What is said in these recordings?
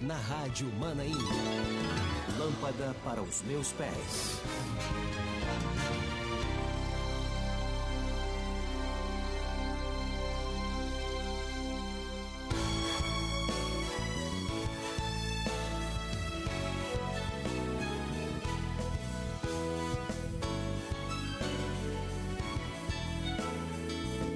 na Rádio Manaim. Lâmpada para os meus pés.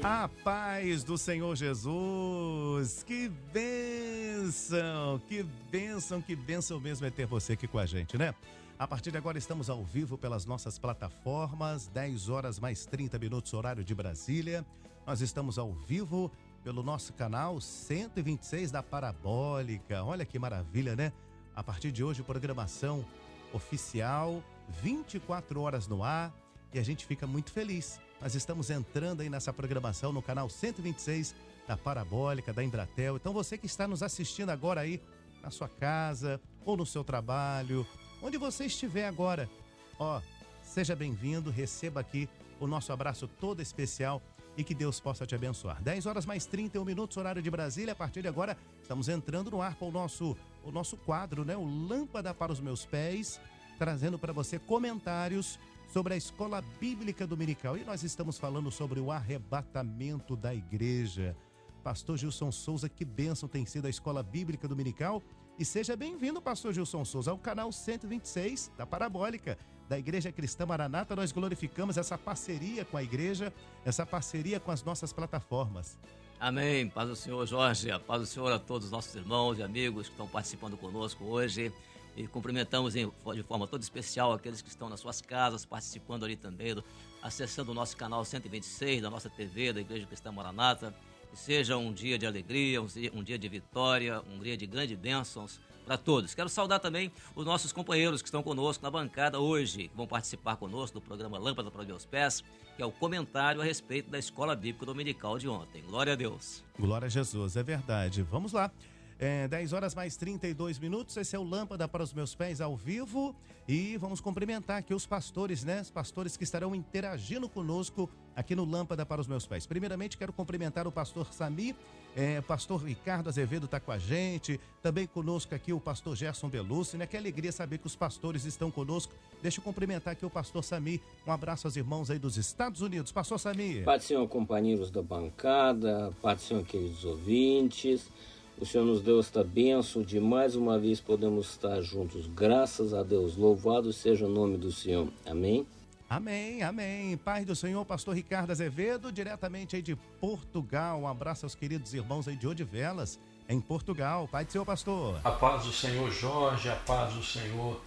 A paz do Senhor Jesus, que bênção, que bênção, que bênção mesmo é ter você aqui com a gente, né? A partir de agora estamos ao vivo pelas nossas plataformas, 10 horas mais 30 minutos, horário de Brasília. Nós estamos ao vivo pelo nosso canal 126 da Parabólica, olha que maravilha, né? A partir de hoje, programação oficial, 24 horas no ar, e a gente fica muito feliz. Nós estamos entrando aí nessa programação no canal 126 da Parabólica, da Embratel. Então você que está nos assistindo agora aí na sua casa ou no seu trabalho, onde você estiver agora, seja bem-vindo, receba aqui o nosso abraço todo especial e que Deus possa te abençoar. 10 horas mais 31 minutos, horário de Brasília. A partir de agora, estamos entrando no ar com o nosso quadro, né? O Lâmpada para os Meus Pés, trazendo para você comentários sobre a Escola Bíblica Dominical. E nós estamos falando sobre o arrebatamento da igreja. Pastor Gilson Souza, que bênção tem sido a Escola Bíblica Dominical. E seja bem-vindo, Pastor Gilson Souza, ao canal 126 da Parabólica, da Igreja Cristã Maranata. Nós glorificamos essa parceria com a igreja, essa parceria com as nossas plataformas. Amém. Paz do Senhor, Jorge. A paz do Senhor a todos os nossos irmãos e amigos que estão participando conosco hoje. E cumprimentamos de forma toda especial aqueles que estão nas suas casas, participando ali também, acessando o nosso canal 126 da nossa TV, da Igreja Cristã Maranata. Que seja um dia de alegria, um dia de vitória, um dia de grandes bênçãos para todos. Quero saudar também os nossos companheiros que estão conosco na bancada hoje, que vão participar conosco do programa Lâmpada para os Meus Pés, que é o comentário a respeito da Escola Bíblica Dominical de ontem. Glória a Deus. Glória a Jesus, é verdade. Vamos lá. 10 horas mais 32 minutos, esse é o Lâmpada para os Meus Pés ao vivo e vamos cumprimentar aqui os pastores, né? Os pastores que estarão interagindo conosco aqui no Lâmpada para os Meus Pés. Primeiramente, quero cumprimentar o pastor Sami, o pastor Ricardo Azevedo está com a gente, também conosco aqui o pastor Gerson Belucci, né? Que alegria saber que os pastores estão conosco. Deixa eu cumprimentar aqui o pastor Sami, um abraço aos irmãos aí dos Estados Unidos. Pastor Sami. Paz do Senhor, companheiros da bancada, paz do Senhor, queridos ouvintes. O Senhor nos deu esta bênção de mais uma vez podemos estar juntos. Graças a Deus. Louvado seja o nome do Senhor. Amém? Amém, amém. Paz do Senhor, pastor Ricardo Azevedo, diretamente aí de Portugal. Um abraço aos queridos irmãos aí de Odivelas, em Portugal. Paz do Senhor, pastor. A paz do Senhor, Jorge, a paz do Senhor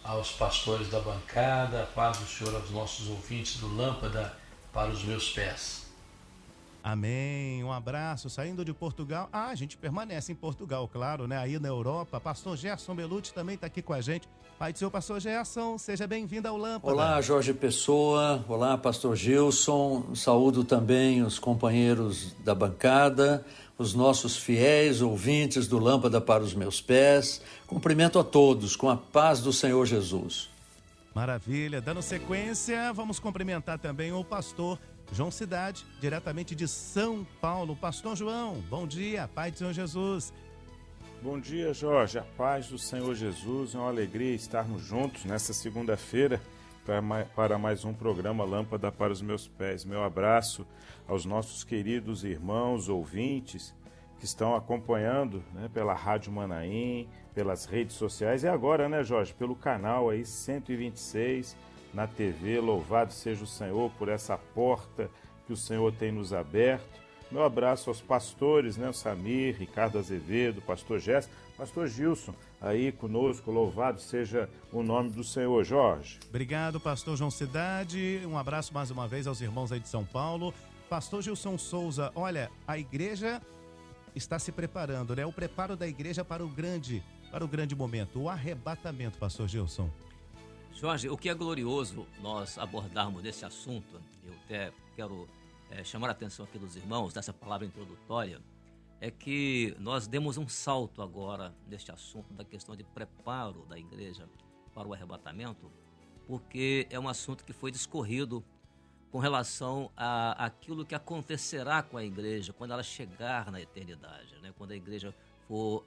aos pastores da bancada, a paz do Senhor aos nossos ouvintes do Lâmpada para os Meus Pés. Amém, um abraço, saindo de Portugal, a gente permanece em Portugal, claro, né, aí na Europa, pastor Gerson Belucci também está aqui com a gente. Pai do Senhor, pastor Gerson, seja bem-vindo ao Lâmpada. Olá, Jorge Pessoa, olá, pastor Gilson, saúdo também os companheiros da bancada, os nossos fiéis ouvintes do Lâmpada para os Meus Pés, cumprimento a todos com a paz do Senhor Jesus. Maravilha, dando sequência, vamos cumprimentar também o pastor João Cidade, diretamente de São Paulo. Pastor João, bom dia, paz do Senhor Jesus. Bom dia, Jorge, a paz do Senhor Jesus. É uma alegria estarmos juntos nessa segunda-feira para mais um programa Lâmpada para os Meus Pés. Meu abraço aos nossos queridos irmãos, ouvintes, que estão acompanhando, né, pela Rádio Manaim, pelas redes sociais e agora, né, Jorge, pelo canal aí 126 na TV. Louvado seja o Senhor por essa porta que o Senhor tem nos aberto. Meu abraço aos pastores, né, o Samir, Ricardo Azevedo, pastor Gerson, pastor Gilson, aí conosco. Louvado seja o nome do Senhor, Jorge. Obrigado, pastor João Cidade. Um abraço mais uma vez aos irmãos aí de São Paulo. Pastor Gilson Souza, olha, a igreja está se preparando, né? O preparo da igreja para o grande momento, o arrebatamento, pastor Gilson. Jorge, o que é glorioso nós abordarmos desse assunto, eu até quero chamar a atenção aqui dos irmãos dessa palavra introdutória, é que nós demos um salto agora neste assunto da questão de preparo da igreja para o arrebatamento, porque é um assunto que foi discorrido com relação a aquilo que acontecerá com a igreja quando ela chegar na eternidade, né? Quando a igreja for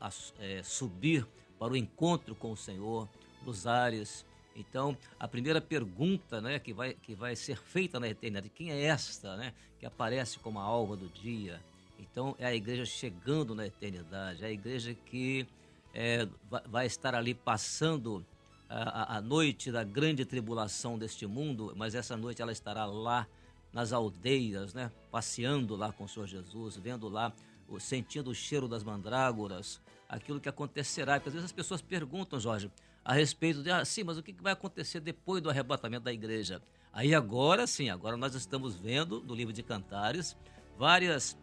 subir para o encontro com o Senhor nos ares. Então, a primeira pergunta, né, que vai ser feita na eternidade, quem é esta, né, que aparece como a alva do dia? Então, é a igreja chegando na eternidade, é a igreja que vai estar ali passando a noite da grande tribulação deste mundo, mas essa noite ela estará lá nas aldeias, né, passeando lá com o Senhor Jesus, vendo lá, sentindo o cheiro das mandrágoras, aquilo que acontecerá. Porque às vezes as pessoas perguntam, Jorge, a respeito de, sim, mas o que vai acontecer depois do arrebatamento da igreja? Aí agora sim, agora nós estamos vendo no livro de Cantares várias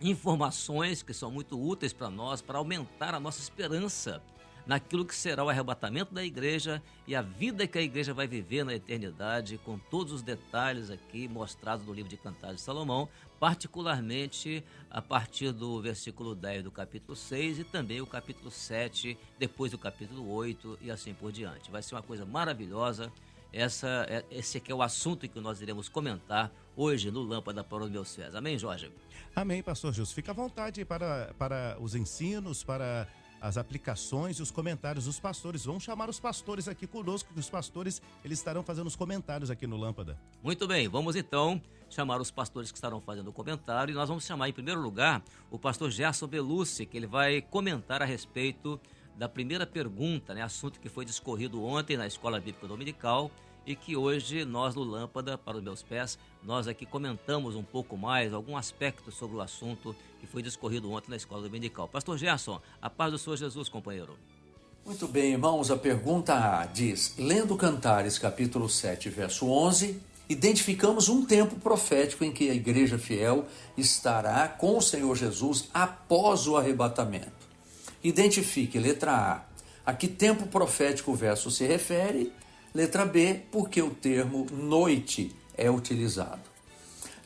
informações que são muito úteis para nós, para aumentar a nossa esperança naquilo que será o arrebatamento da igreja e a vida que a igreja vai viver na eternidade, com todos os detalhes aqui mostrados no livro de Cantares de Salomão, particularmente a partir do versículo 10 do capítulo 6 e também o capítulo 7, depois do capítulo 8 e assim por diante. Vai ser uma coisa maravilhosa. Esse aqui é o assunto que nós iremos comentar hoje no Lâmpada para os Meus Pés. Amém, Jorge? Amém, pastor Gilson. Fica à vontade para os ensinos, para as aplicações e os comentários dos pastores. Vamos chamar os pastores aqui conosco, que os pastores eles estarão fazendo os comentários aqui no Lâmpada. Muito bem, vamos então chamar os pastores que estarão fazendo o comentário, e nós vamos chamar em primeiro lugar o pastor Gerson Belucci, que ele vai comentar a respeito da primeira pergunta, né, assunto que foi discorrido ontem na Escola Bíblica Dominical e que hoje nós no Lâmpada para os Meus Pés, nós aqui comentamos um pouco mais, algum aspecto sobre o assunto que foi discorrido ontem na Escola Dominical. Pastor Gerson, a paz do Senhor Jesus, companheiro. Muito bem, irmãos, a pergunta A diz, lendo Cantares capítulo 7, verso 11, identificamos um tempo profético em que a igreja fiel estará com o Senhor Jesus após o arrebatamento. Identifique, letra A que tempo profético o verso se refere. Letra B, porque o termo noite é utilizado.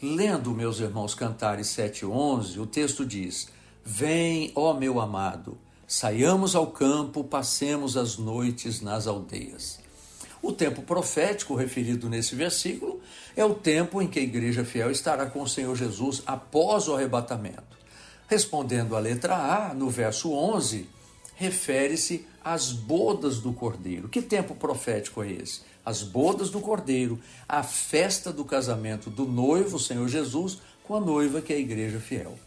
Lendo, meus irmãos, Cantares 7:11, o texto diz, vem, ó meu amado, saiamos ao campo, passemos as noites nas aldeias. O tempo profético referido nesse versículo é o tempo em que a igreja fiel estará com o Senhor Jesus após o arrebatamento. Respondendo à letra A, no verso 11, refere-se às bodas do Cordeiro. Que tempo profético é esse? As bodas do Cordeiro, a festa do casamento do noivo, o Senhor Jesus, com a noiva, que é a igreja fiel.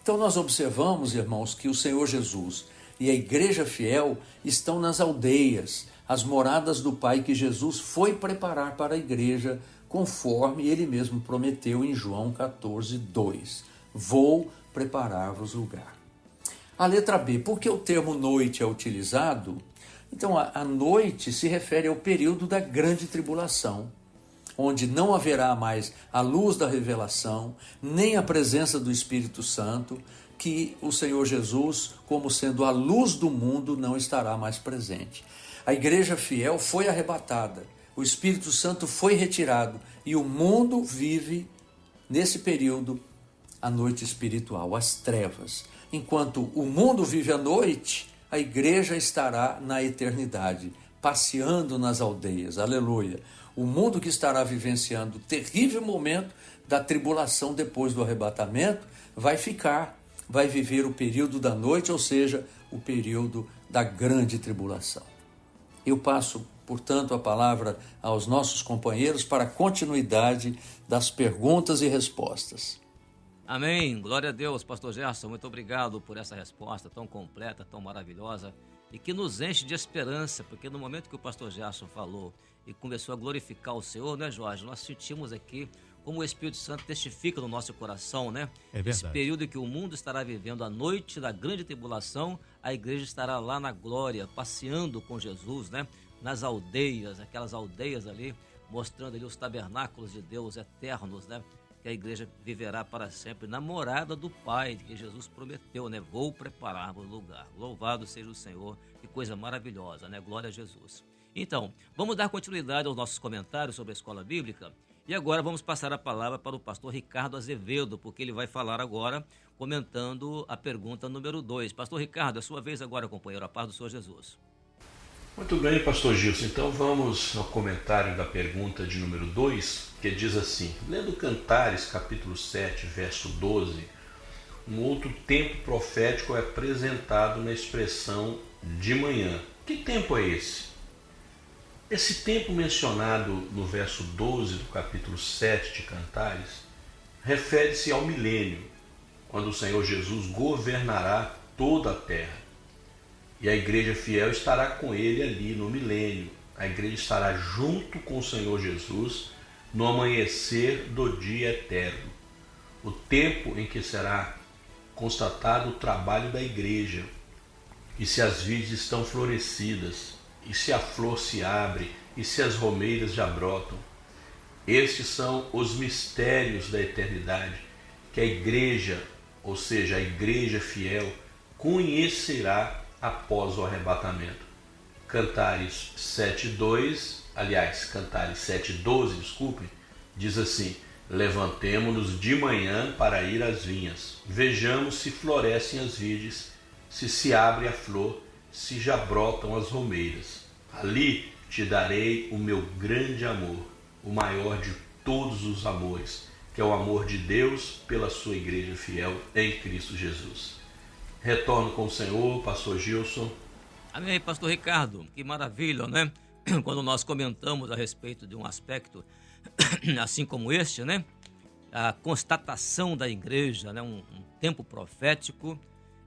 Então nós observamos, irmãos, que o Senhor Jesus e a igreja fiel estão nas aldeias, as moradas do Pai que Jesus foi preparar para a igreja, conforme ele mesmo prometeu em João 14:2. Vou preparar-vos lugar. A letra B, por que o termo noite é utilizado? Então, a noite se refere ao período da grande tribulação, onde não haverá mais a luz da revelação, nem a presença do Espírito Santo, que o Senhor Jesus, como sendo a luz do mundo, não estará mais presente. A igreja fiel foi arrebatada, o Espírito Santo foi retirado e o mundo vive, nesse período, a noite espiritual, as trevas. Enquanto o mundo vive a noite, a igreja estará na eternidade, passeando nas aldeias, aleluia. O mundo que estará vivenciando o terrível momento da tribulação depois do arrebatamento, vai viver o período da noite, ou seja, o período da grande tribulação. Eu passo, portanto, a palavra aos nossos companheiros para a continuidade das perguntas e respostas. Amém. Glória a Deus, pastor Gerson. Muito obrigado por essa resposta tão completa, tão maravilhosa e que nos enche de esperança, porque no momento que o pastor Gerson falou e começou a glorificar o Senhor, né, Jorge? Nós sentimos aqui como o Espírito Santo testifica no nosso coração, né? É verdade. Esse período em que o mundo estará vivendo a noite da grande tribulação, a igreja estará lá na glória, passeando com Jesus, né? Nas aldeias, aquelas aldeias ali, mostrando ali os tabernáculos de Deus eternos, né? Que a igreja viverá para sempre na morada do Pai, que Jesus prometeu, né? Vou preparar-vos lugar. Louvado seja o Senhor, que coisa maravilhosa, né? Glória a Jesus. Então, vamos dar continuidade aos nossos comentários sobre a escola bíblica e agora vamos passar a palavra para o pastor Ricardo Azevedo, porque ele vai falar agora comentando a pergunta número 2. Pastor Ricardo, é a sua vez agora, companheiro, a paz do Senhor Jesus. Muito bem, pastor Gilson. Então vamos ao comentário da pergunta de número 2, que diz assim, lendo Cantares, capítulo 7, verso 12, um outro tempo profético é apresentado na expressão de manhã. Que tempo é esse? Esse tempo mencionado no verso 12 do capítulo 7 de Cantares refere-se ao milênio, quando o Senhor Jesus governará toda a terra. E a igreja fiel estará com ele ali no milênio. A igreja estará junto com o Senhor Jesus no amanhecer do dia eterno, o tempo em que será constatado o trabalho da igreja, e se as vides estão florescidas, e se a flor se abre, e se as romeiras já brotam. Estes são os mistérios da eternidade, que a igreja, ou seja, a igreja fiel, conhecerá após o arrebatamento. Cantares 7:12, desculpem, diz assim: levantemo-nos de manhã para ir às vinhas, vejamos se florescem as vides, se abre a flor, se já brotam as romeiras. Ali te darei o meu grande amor, o maior de todos os amores, que é o amor de Deus pela sua igreja fiel em Cristo Jesus. Retorno com o Senhor, pastor Gilson. Amém, pastor Ricardo. Que maravilha, né? Quando nós comentamos a respeito de um aspecto assim como este, né? A constatação da igreja, né? Um tempo profético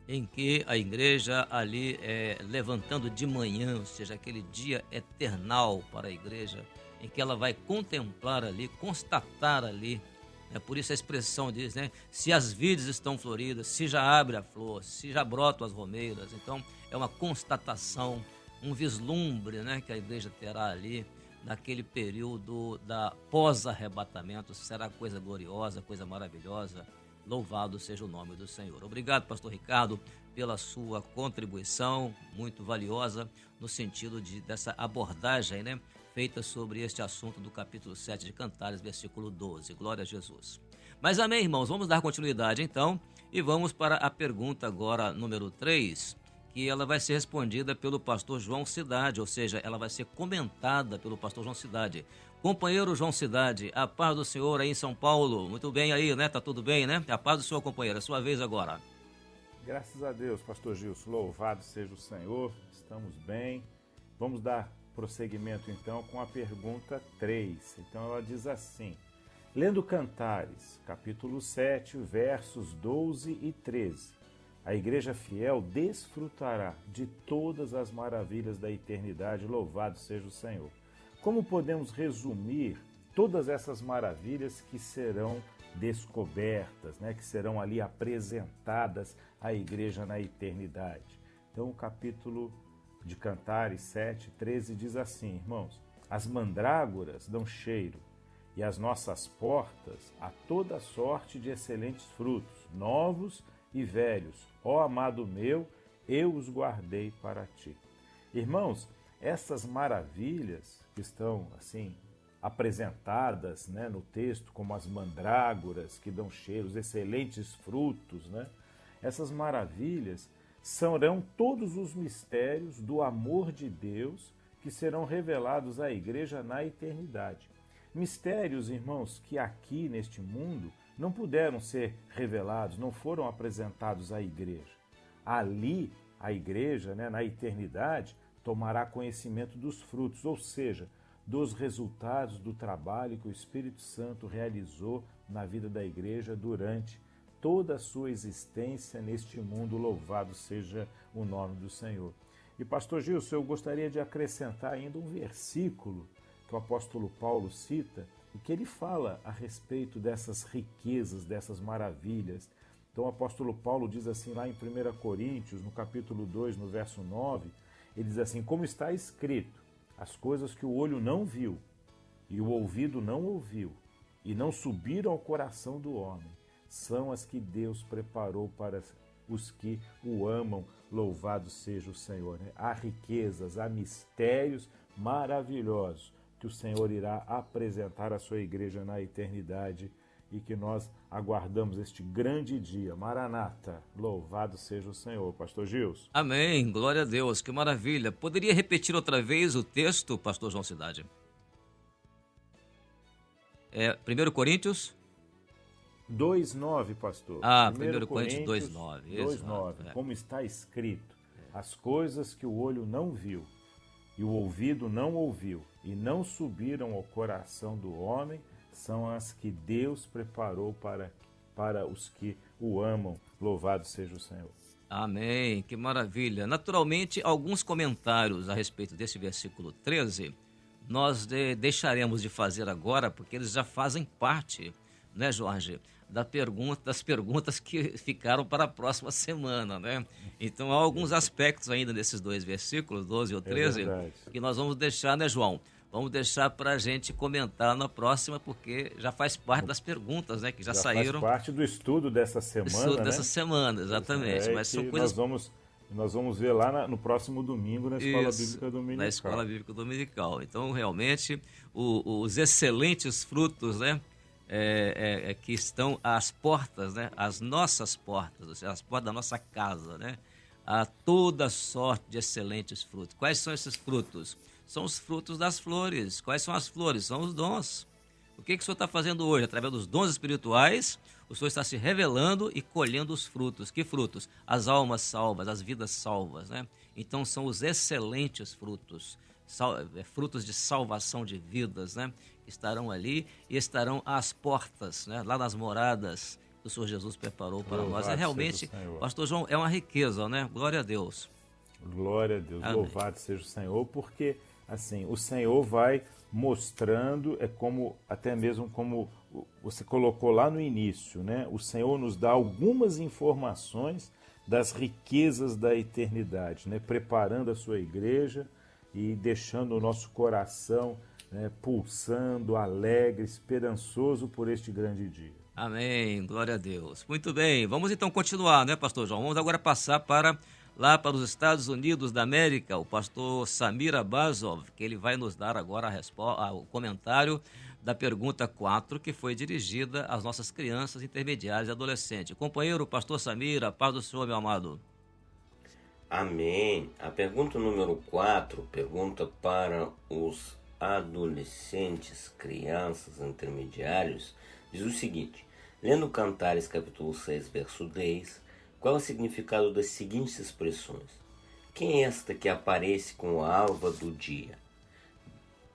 em que a igreja ali levantando de manhã, ou seja, aquele dia eternal para a igreja, em que ela vai contemplar ali, constatar ali. Por isso a expressão diz, né? Se as vides estão floridas, se já abre a flor, se já brotam as romeiras. Então é uma constatação, um vislumbre, né, que a igreja terá ali naquele período da pós-arrebatamento. Será coisa gloriosa, coisa maravilhosa. Louvado seja o nome do Senhor. Obrigado, pastor Ricardo, pela sua contribuição muito valiosa no sentido dessa abordagem, né, feita sobre este assunto do capítulo 7 de Cantares, versículo 12. Glória a Jesus. Mas amém, irmãos, vamos dar continuidade então e vamos para a pergunta agora número 3, que ela vai ser respondida pelo pastor João Cidade, ou seja, ela vai ser comentada pelo pastor João Cidade. Companheiro João Cidade, a paz do Senhor aí em São Paulo. Muito bem aí, né? Tá tudo bem, né? A paz do Senhor, companheiro. É sua vez agora. Graças a Deus, pastor Gilson. Louvado seja o Senhor. Estamos bem. Vamos dar prosseguimento então com a pergunta 3. Então ela diz assim: lendo Cantares, capítulo 7, versos 12 e 13. A igreja fiel desfrutará de todas as maravilhas da eternidade. Louvado seja o Senhor. Como podemos resumir todas essas maravilhas que serão descobertas, né, que serão ali apresentadas à igreja na eternidade? Então, o capítulo de Cantares 7:13 diz assim, irmãos: as mandrágoras dão cheiro, e as nossas portas a toda sorte de excelentes frutos, novos e velhos. Ó amado meu, eu os guardei para ti. Irmãos, essas maravilhas que estão assim apresentadas, né, no texto, como as mandrágoras que dão cheiro, os excelentes frutos, né? Essas maravilhas serão todos os mistérios do amor de Deus que serão revelados à igreja na eternidade. Mistérios, irmãos, que aqui neste mundo não puderam ser revelados, não foram apresentados à igreja. Ali, a igreja, né, na eternidade, tomará conhecimento dos frutos, ou seja, dos resultados do trabalho que o Espírito Santo realizou na vida da igreja durante toda a sua existência neste mundo. Louvado seja o nome do Senhor. E pastor Gilson, eu gostaria de acrescentar ainda um versículo que o apóstolo Paulo cita e que ele fala a respeito dessas riquezas, dessas maravilhas. Então o apóstolo Paulo diz assim lá em 1 Coríntios, no capítulo 2, no verso 9, ele diz assim: como está escrito, as coisas que o olho não viu e o ouvido não ouviu e não subiram ao coração do homem, são as que Deus preparou para os que o amam. Louvado seja o Senhor. Há riquezas, há mistérios maravilhosos que o Senhor irá apresentar à sua igreja na eternidade e que nós aguardamos este grande dia. Maranata, louvado seja o Senhor. Pastor Gilson. Amém, glória a Deus, que maravilha. Poderia repetir outra vez o texto, pastor João Cidade? 1 Coríntios? 2:9, pastor. 1 Coríntios 2:9. 2:9. Como está escrito, as coisas que o olho não viu e o ouvido não ouviu e não subiram ao coração do homem, são as que Deus preparou para os que o amam. Louvado seja o Senhor. Amém, que maravilha. Naturalmente, alguns comentários a respeito desse versículo 13, nós deixaremos de fazer agora, porque eles já fazem parte, né, Jorge, das perguntas que ficaram para a próxima semana, né? Então, há alguns aspectos ainda nesses dois versículos, 12 ou 13, que nós vamos deixar, né, João? Vamos deixar para a gente comentar na próxima, porque já faz parte das perguntas, né? Que já saíram. Faz parte do estudo dessa semana, dessa semana, exatamente. Mas são coisas... Nós vamos ver lá no próximo domingo na Escola Bíblica Dominical. Na Escola Bíblica Dominical. Então, realmente, os excelentes frutos, né? Que estão às portas, né? As nossas portas, ou seja, as portas da nossa casa, né? Há toda sorte de excelentes frutos. Quais são esses frutos? São os frutos das flores. Quais são as flores? São os dons. O que o Senhor está fazendo hoje? Através dos dons espirituais, o Senhor está se revelando e colhendo os frutos. Que frutos? As almas salvas, as vidas salvas, né? Então, são os excelentes frutos, frutos de salvação de vidas, né? Estarão ali e estarão às portas, né? Lá nas moradas que o Senhor Jesus preparou para nós. Realmente, pastor João, é uma riqueza, né? Glória a Deus. Glória a Deus. Amém. Louvado seja o Senhor, porque assim, o Senhor vai mostrando, até mesmo como você colocou lá no início, né? O Senhor nos dá algumas informações das riquezas da eternidade, né? Preparando a sua igreja e deixando o nosso coração, né, pulsando, alegre, esperançoso por este grande dia. Amém, glória a Deus. Muito bem, vamos então continuar, né, pastor João? Vamos agora passar para os Estados Unidos da América, o pastor Samir Abazov, que ele vai nos dar agora o comentário da pergunta 4, que foi dirigida às nossas crianças, intermediárias e adolescentes. Companheiro, pastor Samir, a paz do Senhor, meu amado. Amém. A pergunta número 4 pergunta para os adolescentes, crianças, intermediários, diz o seguinte: lendo Cantares capítulo 6, verso 10, qual é o significado das seguintes expressões? Quem é esta que aparece com a alva do dia?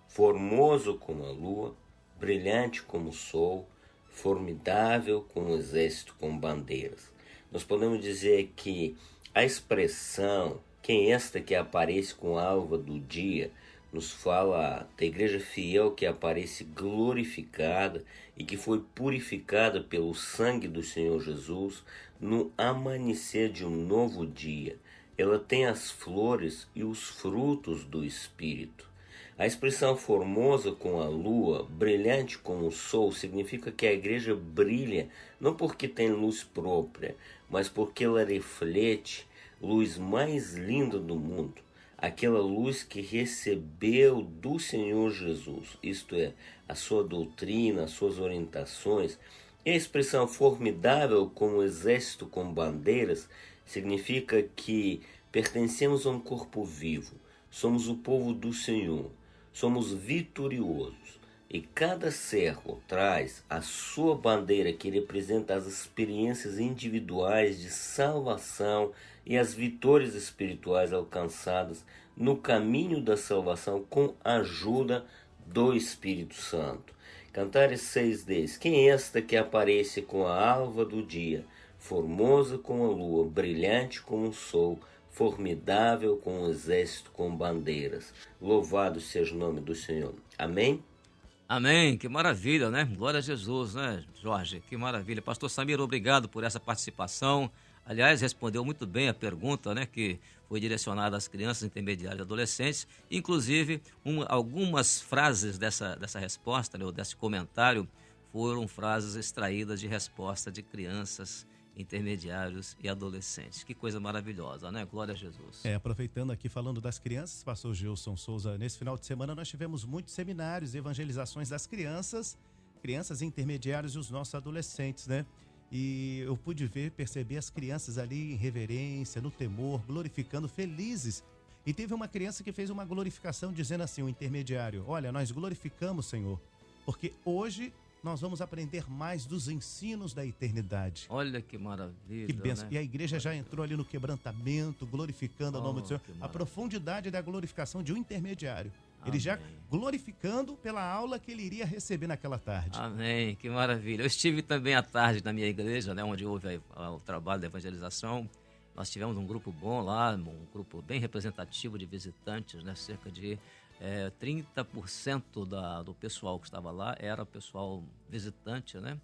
Formoso como a lua, brilhante como o sol, formidável como o exército com bandeiras. Nós podemos dizer que a expressão quem é esta que aparece com a alva do dia nos fala da igreja fiel que aparece glorificada e que foi purificada pelo sangue do Senhor Jesus no amanhecer de um novo dia. Ela tem as flores e os frutos do Espírito. A expressão formosa com a lua, brilhante como o sol, significa que a igreja brilha não porque tem luz própria, mas porque ela reflete a luz mais linda do mundo. Aquela luz que recebeu do Senhor Jesus, isto é, a sua doutrina, as suas orientações. E a expressão formidável como exército com bandeiras significa que pertencemos a um corpo vivo, somos o povo do Senhor, somos vitoriosos. E cada servo traz a sua bandeira que representa as experiências individuais de salvação e as vitórias espirituais alcançadas no caminho da salvação com a ajuda do Espírito Santo. Cantares 6:10. Quem é esta que aparece com a alva do dia, formosa como a lua, brilhante como o sol, formidável como um exército com bandeiras? Louvado seja o nome do Senhor. Amém? Amém, que maravilha, né? Glória a Jesus, né, Jorge? Que maravilha. Pastor Samir, obrigado por essa participação. Aliás, respondeu muito bem a pergunta, né, que foi direcionada às crianças, intermediárias e adolescentes. Inclusive, algumas frases dessa resposta, né, ou desse comentário, foram frases extraídas de resposta de crianças, intermediários e adolescentes. Que coisa maravilhosa, né? Glória a Jesus. Aproveitando aqui, falando das crianças, pastor Gilson Souza, nesse final de semana nós tivemos muitos seminários, evangelizações das crianças intermediários e os nossos adolescentes, né? E eu pude perceber as crianças ali em reverência, no temor, glorificando, felizes. E teve uma criança que fez uma glorificação dizendo assim, o intermediário: olha, nós glorificamos, Senhor, porque hoje nós vamos aprender mais dos ensinos da eternidade. Olha que maravilha, Que bênção. né? E a igreja já entrou ali no quebrantamento, glorificando o nome do Senhor. Que A maravilha. profundidade da glorificação de um intermediário. Ele já Amém. glorificando pela aula que ele iria receber naquela tarde. Amém, que maravilha. Eu estive também à tarde na minha igreja, né, onde houve o trabalho da evangelização. Nós tivemos um grupo bom lá, um grupo bem representativo de visitantes, né, cerca de 30% do pessoal que estava lá era pessoal visitante, né?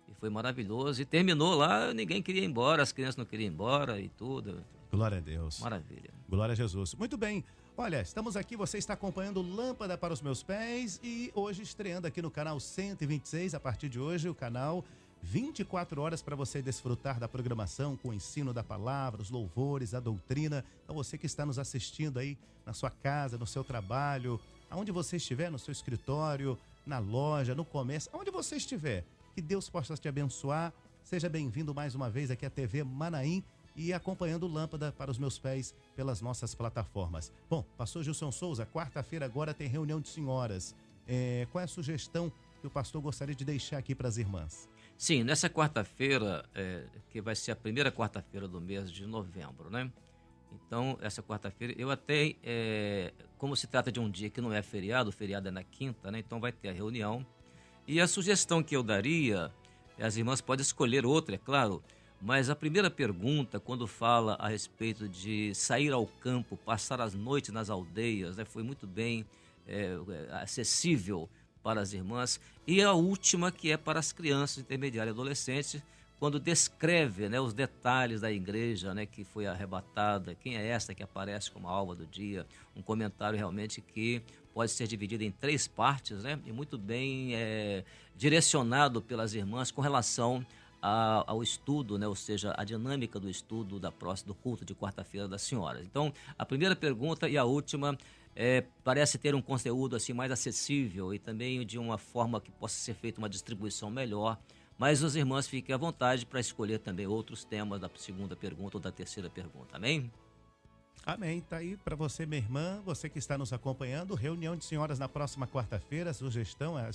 E foi maravilhoso. E terminou lá, ninguém queria ir embora, as crianças não queriam ir embora e tudo. Glória a Deus. Maravilha. Glória a Jesus. Muito bem. Olha, estamos aqui, você está acompanhando Lâmpada para os Meus Pés e hoje estreando aqui no canal 126, a partir de hoje, o canal 24 horas para você desfrutar da programação com o ensino da palavra, os louvores, a doutrina. Então você que está nos assistindo aí na sua casa, no seu trabalho, aonde você estiver, no seu escritório, na loja, no comércio, aonde você estiver, que Deus possa te abençoar. Seja bem-vindo mais uma vez aqui à TV Manaim e acompanhando Lâmpada para os Meus Pés pelas nossas plataformas. Bom, pastor Gilson Souza, quarta-feira agora tem reunião de senhoras. Qual é a sugestão que o pastor gostaria de deixar aqui para as irmãs? Sim, nessa quarta-feira, que vai ser a primeira quarta-feira do mês de novembro, né? Então, essa quarta-feira, eu até, como se trata de um dia que não é feriado, o feriado é na quinta, né? Então vai ter a reunião. E a sugestão que eu daria, as irmãs podem escolher outra, é claro, mas a primeira pergunta, quando fala a respeito de sair ao campo, passar as noites nas aldeias, né? Foi muito bem acessível para as irmãs. E a última, que é para as crianças intermediárias e adolescentes, quando descreve, né, os detalhes da igreja, né, que foi arrebatada, quem é esta que aparece como a alva do dia, um comentário realmente que pode ser dividido em 3 partes, né, e muito bem direcionado pelas irmãs com relação ao estudo, né, ou seja, a dinâmica do estudo do culto de quarta-feira das senhoras. Então, a primeira pergunta e a última parece ter um conteúdo assim mais acessível e também de uma forma que possa ser feita uma distribuição melhor, mas as irmãs fiquem à vontade para escolher também outros temas da segunda pergunta ou da terceira pergunta, amém? Amém. Tá aí para você, minha irmã, você que está nos acompanhando, reunião de senhoras na próxima quarta-feira, as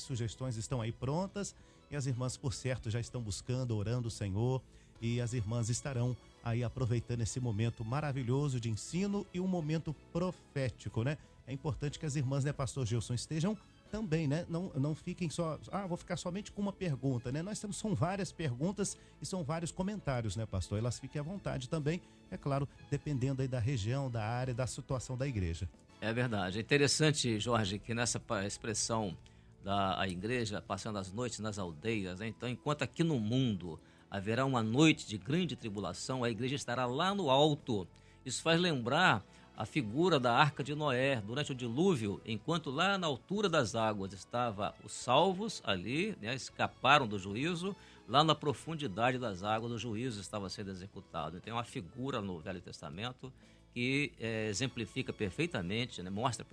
sugestões estão aí prontas e as irmãs, por certo, já estão buscando, orando o Senhor e as irmãs estarão aí aproveitando esse momento maravilhoso de ensino e um momento profético, né? É importante que as irmãs, né, pastor Gilson, estejam também, né? Não fiquem só, vou ficar somente com uma pergunta, né? São várias perguntas e são vários comentários, né, pastor? Elas fiquem à vontade também, é claro, dependendo aí da região, da área, da situação da igreja. É verdade. É interessante, Jorge, que nessa expressão da igreja, passando as noites nas aldeias, né? Então, enquanto aqui no mundo haverá uma noite de grande tribulação, a igreja estará lá no alto. Isso faz lembrar a figura da Arca de Noé durante o dilúvio, enquanto lá na altura das águas estavam os salvos ali, né, escaparam do juízo, lá na profundidade das águas o juízo estava sendo executado. Então é uma figura no Velho Testamento que exemplifica perfeitamente, né, mostra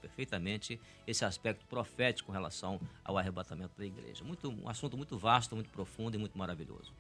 perfeitamente esse aspecto profético com relação ao arrebatamento da igreja. Um assunto muito vasto, muito profundo e muito maravilhoso.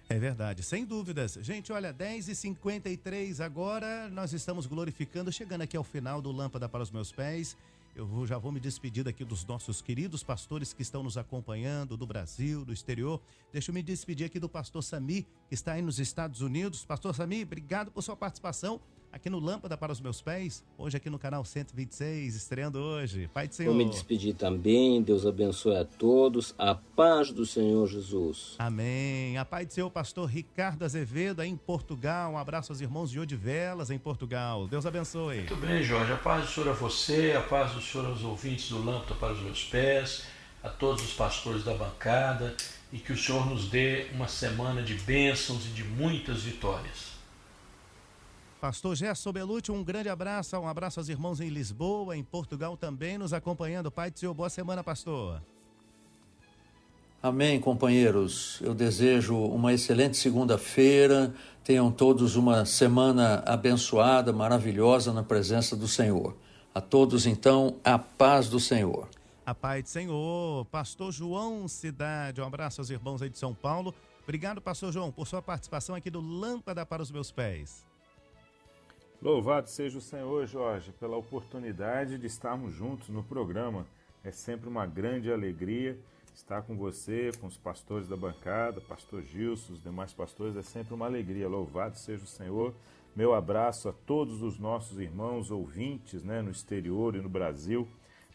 É verdade, sem dúvidas. Gente, olha, 10h53 agora, nós estamos glorificando, chegando aqui ao final do Lâmpada para os Meus Pés. Eu já vou me despedir aqui dos nossos queridos pastores que estão nos acompanhando do Brasil, do exterior. Deixa eu me despedir aqui do pastor Sami, que está aí nos Estados Unidos. Pastor Sami, obrigado por sua participação aqui no Lâmpada para os Meus Pés, hoje aqui no canal 126, estreando hoje. Pai do Senhor. Vou me despedir também, Deus abençoe a todos, a paz do Senhor Jesus. Amém. A paz do Senhor, pastor Ricardo Azevedo, aí em Portugal. Um abraço aos irmãos de Odivelas, em Portugal. Deus abençoe. Muito bem, Jorge. A paz do Senhor a você, a paz do Senhor aos ouvintes do Lâmpada para os Meus Pés, a todos os pastores da bancada, e que o Senhor nos dê uma semana de bênçãos e de muitas vitórias. Pastor Gerson Belucci, um grande abraço, aos irmãos em Lisboa, em Portugal também, nos acompanhando. Pai do Senhor, boa semana, pastor. Amém, companheiros. Eu desejo uma excelente segunda-feira. Tenham todos uma semana abençoada, maravilhosa na presença do Senhor. A todos, então, a paz do Senhor. A paz do Senhor. Pastor João Cidade, um abraço aos irmãos aí de São Paulo. Obrigado, pastor João, por sua participação aqui do Lâmpada para os Meus Pés. Louvado seja o Senhor, Jorge, pela oportunidade de estarmos juntos no programa. É sempre uma grande alegria Estar com você, com os pastores da bancada, pastor Gilson, os demais pastores, é sempre uma alegria. Louvado seja o Senhor. Meu abraço a todos os nossos irmãos ouvintes, né, no exterior e no Brasil,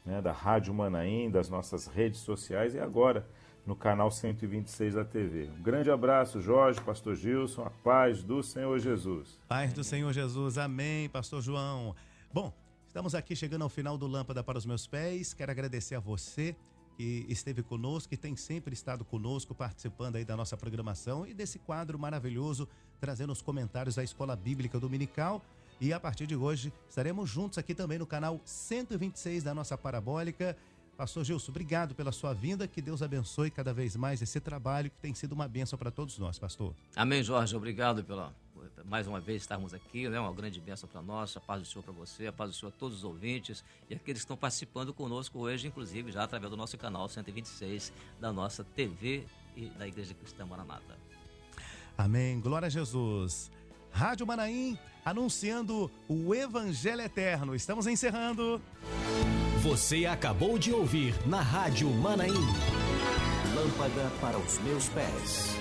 né, da Rádio Manaim, das nossas redes sociais e agora no canal 126 da TV. Um grande abraço, Jorge, pastor Gilson, a paz do Senhor Jesus. Paz do Senhor Jesus, amém, pastor João. Bom, estamos aqui chegando ao final do Lâmpada para os Meus Pés. Quero agradecer a você que esteve conosco, que tem sempre estado conosco, participando aí da nossa programação e desse quadro maravilhoso, trazendo os comentários da Escola Bíblica Dominical. E a partir de hoje, estaremos juntos aqui também no canal 126 da nossa Parabólica. Pastor Gilson, obrigado pela sua vinda, que Deus abençoe cada vez mais esse trabalho que tem sido uma bênção para todos nós, pastor. Amém, Jorge, obrigado por mais uma vez estarmos aqui, né? Uma grande bênção para nós, a paz do Senhor para você, a paz do Senhor a todos os ouvintes e aqueles que estão participando conosco hoje, inclusive já através do nosso canal 126 da nossa TV e da Igreja Cristã Maranata. Amém, glória a Jesus. Rádio Manaim, anunciando o Evangelho Eterno. Estamos encerrando. Você acabou de ouvir na Rádio Manaim. Lâmpada para os meus pés.